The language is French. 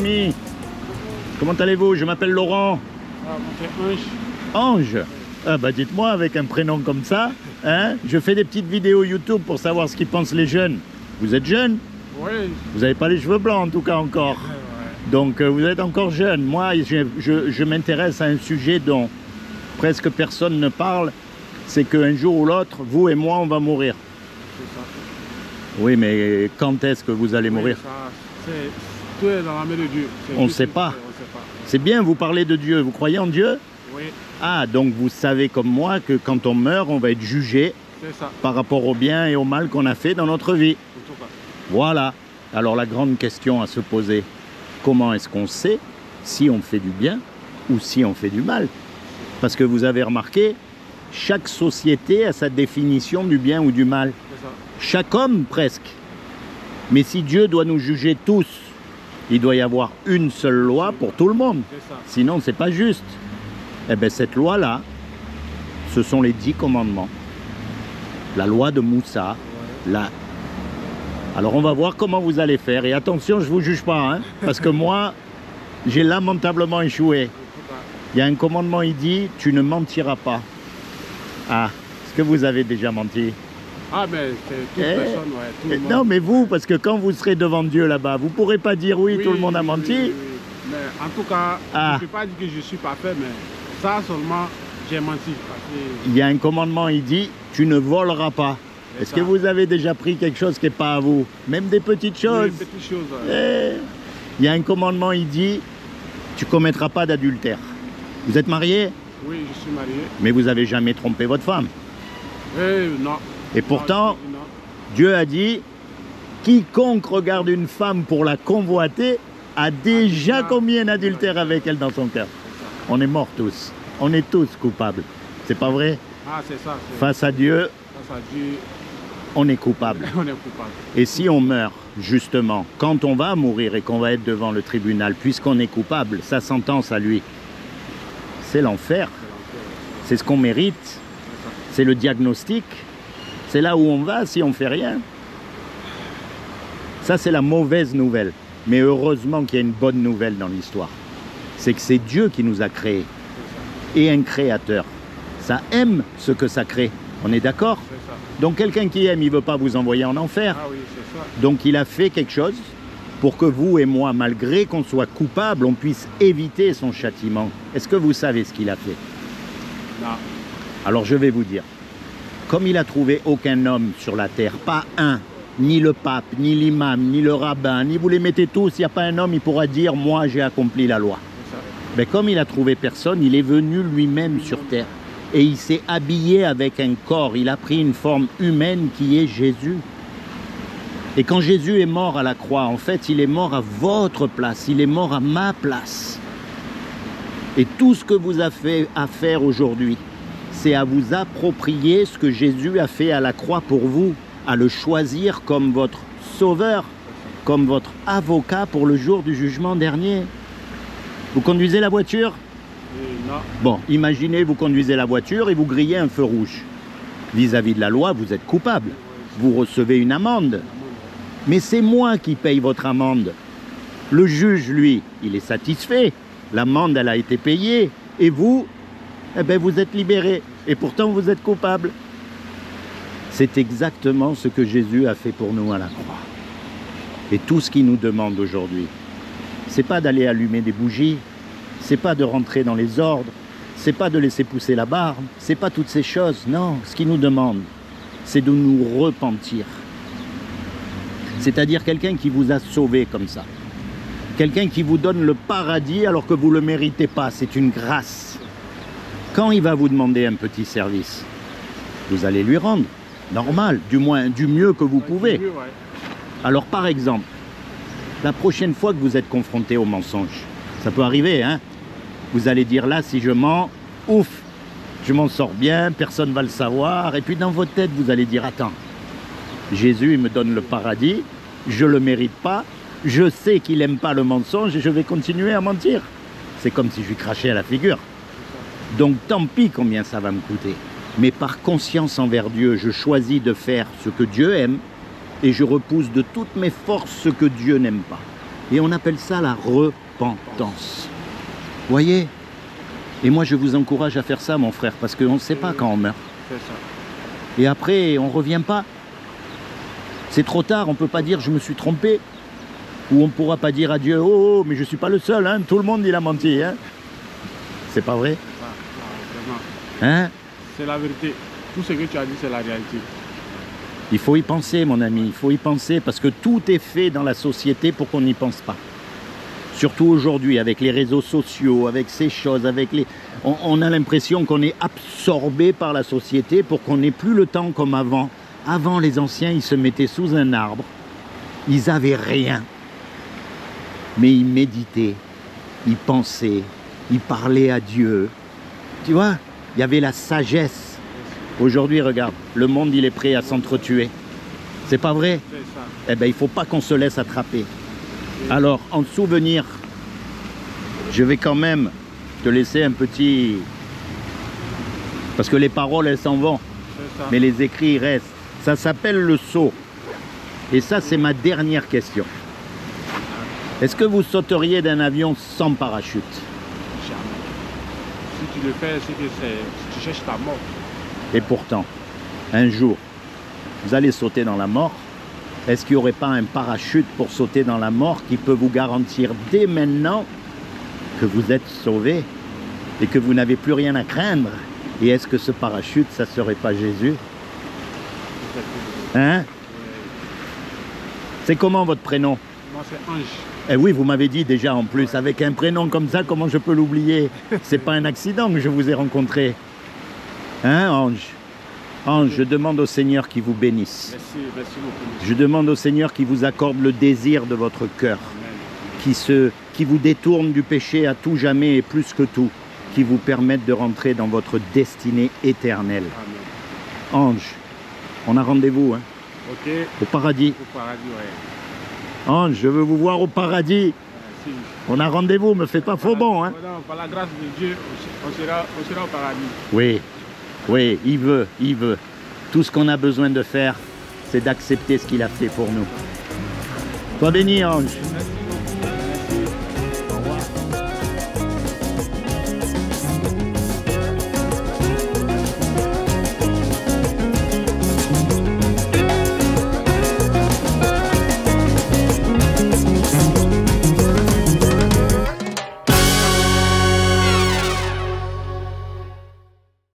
ami. Comment allez-vous? Je m'appelle Laurent. Ah, moi c'est Ange. Ange? Ah bah dites-moi, avec un prénom comme ça, hein, je fais des petites vidéos YouTube pour savoir ce qu'ils pensent les jeunes. Vous êtes jeune? Oui. Vous n'avez pas les cheveux blancs en tout cas encore. Ouais. Donc vous êtes encore jeune. Moi, je m'intéresse à un sujet dont presque personne ne parle. C'est qu'un jour ou l'autre, vous et moi, on va mourir. C'est ça. Oui, mais quand est-ce que vous allez mourir? Tout est dans la main de Dieu. On ne sait pas. C'est bien, vous parlez de Dieu. Vous croyez en Dieu? Oui. Ah, donc vous savez comme moi que quand on meurt, on va être jugé par rapport au bien et au mal qu'on a fait dans notre vie. En tout cas. Voilà. Alors la grande question à se poser, comment est-ce qu'on sait si on fait du bien ou si on fait du mal? Parce que vous avez remarqué, chaque société a sa définition du bien ou du mal. C'est ça. Chaque homme presque. Mais si Dieu doit nous juger tous, il doit y avoir une seule loi pour tout le monde. C'est ça. Sinon, c'est pas juste. Eh bien, cette loi-là, ce sont les 10 commandements. La loi de Moussa. Ouais. Alors, on va voir comment vous allez faire. Et attention, je ne vous juge pas, hein, parce que moi, j'ai lamentablement échoué. En tout cas. Il y a un commandement, il dit, tu ne mentiras pas. Ah, est-ce que vous avez déjà menti? Ah, mais c'est toute personne, ouais, tout le monde. Non, mais vous, parce que quand vous serez devant Dieu là-bas, vous ne pourrez pas dire oui, tout le monde a menti. Oui. Mais en tout cas, je ne peux pas dire que je suis parfait, mais ça seulement, j'ai menti. Parce que... Il y a un commandement, il dit, tu ne voleras pas. Est-ce que vous avez déjà pris quelque chose qui n'est pas à vous? Même des petites choses. Oui, petites choses. Ouais. Il y a un commandement, il dit, tu ne commettras pas d'adultère. Vous êtes marié? Oui, je suis marié. Mais vous n'avez jamais trompé votre femme. Non. Et pourtant, non. Dieu a dit, quiconque regarde une femme pour la convoiter a déjà commis un adultère avec elle dans son cœur. On est morts tous. On est tous coupables. C'est pas vrai? Ah, c'est ça. Face à Dieu, on est coupable. On est coupable. Et si on meurt, justement, quand on va mourir et qu'on va être devant le tribunal, puisqu'on est coupable, sa sentence à lui, c'est l'enfer. C'est ce qu'on mérite. C'est le diagnostic. C'est là où on va si on fait rien. Ça, c'est la mauvaise nouvelle. Mais heureusement qu'il y a une bonne nouvelle dans l'histoire. C'est que c'est Dieu qui nous a créés. Et un créateur. Ça aime ce que ça crée. On est d'accord? Donc quelqu'un qui aime, il ne veut pas vous envoyer en enfer. Ah oui, c'est ça. Donc il a fait quelque chose pour que vous et moi, malgré qu'on soit coupables, on puisse éviter son châtiment. Est-ce que vous savez ce qu'il a fait? Non. Alors je vais vous dire. Comme il a trouvé aucun homme sur la terre, pas un, ni le pape, ni l'imam, ni le rabbin, ni vous les mettez tous, il n'y a pas un homme, il pourra dire « moi j'ai accompli la loi ». Mais comme il a trouvé personne, il est venu lui-même sur terre. Et il s'est habillé avec un corps, il a pris une forme humaine qui est Jésus. Et quand Jésus est mort à la croix, en fait, il est mort à votre place, il est mort à ma place. Et tout ce que vous avez à faire aujourd'hui, c'est à vous approprier ce que Jésus a fait à la croix pour vous, à le choisir comme votre sauveur, comme votre avocat pour le jour du jugement dernier. Vous conduisez la voiture? Non. Bon, imaginez, vous conduisez la voiture et vous grillez un feu rouge. Vis-à-vis de la loi, vous êtes coupable. Vous recevez une amende. Mais c'est moi qui paye votre amende. Le juge, lui, il est satisfait. L'amende, elle a été payée. Et vous, eh bien, vous êtes libéré. Et pourtant, vous êtes coupable. C'est exactement ce que Jésus a fait pour nous à la croix. Et tout ce qu'il nous demande aujourd'hui, c'est pas d'aller allumer des bougies, c'est pas de rentrer dans les ordres, c'est pas de laisser pousser la barbe, c'est pas toutes ces choses. Non, ce qu'il nous demande, c'est de nous repentir. C'est-à-dire quelqu'un qui vous a sauvé comme ça. Quelqu'un qui vous donne le paradis alors que vous ne le méritez pas. C'est une grâce. Quand il va vous demander un petit service, vous allez lui rendre. Normal, du moins, du mieux que vous pouvez. Alors par exemple, la prochaine fois que vous êtes confronté au mensonge, ça peut arriver, hein? Vous allez dire là, si je mens, ouf, je m'en sors bien, personne ne va le savoir. Et puis dans votre tête, vous allez dire, attends, Jésus, il me donne le paradis, je ne le mérite pas, je sais qu'il n'aime pas le mensonge et je vais continuer à mentir. C'est comme si je lui crachais à la figure. Donc tant pis combien ça va me coûter. Mais par conscience envers Dieu, je choisis de faire ce que Dieu aime et je repousse de toutes mes forces ce que Dieu n'aime pas. Et on appelle ça la repentance. Voyez? Et moi, je vous encourage à faire ça, mon frère, parce qu'on ne sait pas quand on meurt. C'est ça. Et après, on ne revient pas. C'est trop tard, on ne peut pas dire « je me suis trompé ». Ou on ne pourra pas dire à Dieu « oh, mais je ne suis pas le seul, hein, tout le monde il a menti. Hein. » C'est pas vrai? Hein? C'est la vérité. Tout ce que tu as dit, c'est la réalité. Il faut y penser, mon ami, il faut y penser, parce que tout est fait dans la société pour qu'on n'y pense pas. Surtout aujourd'hui, avec les réseaux sociaux, avec ces choses, avec les... On a l'impression qu'on est absorbé par la société pour qu'on n'ait plus le temps comme avant. Avant, les anciens, ils se mettaient sous un arbre, ils n'avaient rien. Mais ils méditaient, ils pensaient, ils parlaient à Dieu. Tu vois, il y avait la sagesse. Aujourd'hui, regarde, le monde, il est prêt à s'entretuer. C'est pas vrai? C'est ça. Eh bien, il ne faut pas qu'on se laisse attraper. Alors, en souvenir, je vais quand même te laisser un petit... Parce que les paroles, elles s'en vont. C'est ça. Mais les écrits, ils restent. Ça s'appelle le saut. Et ça, c'est ma dernière question. Est-ce que vous sauteriez d'un avion sans parachute? Jamais. Si tu le fais, c'est que tu cherches ta mort. Et pourtant, un jour, vous allez sauter dans la mort. Est-ce qu'il n'y aurait pas un parachute pour sauter dans la mort qui peut vous garantir dès maintenant que vous êtes sauvé et que vous n'avez plus rien à craindre? Et est-ce que ce parachute, ça ne serait pas Jésus? Hein? C'est comment votre prénom? Moi, c'est Ange. Eh oui, vous m'avez dit déjà en plus, avec un prénom comme ça, comment je peux l'oublier? C'est pas un accident que je vous ai rencontré. Hein, Ange? Ange, je demande au Seigneur qui vous bénisse. Merci beaucoup. Je demande au Seigneur qui vous accorde le désir de votre cœur, qui vous détourne du péché à tout jamais et plus que tout, qui vous permette de rentrer dans votre destinée éternelle. Amen. Ange, on a rendez-vous, hein, Ok. au paradis. Au paradis, ouais. Ange, je veux vous voir au paradis. Merci. On a rendez-vous, me faites pas faux bon, hein. Non, par la grâce de Dieu, on sera au paradis. Oui, oui, il veut, il veut. Tout ce qu'on a besoin de faire, c'est d'accepter ce qu'il a fait pour nous. Sois béni, Ange. Merci.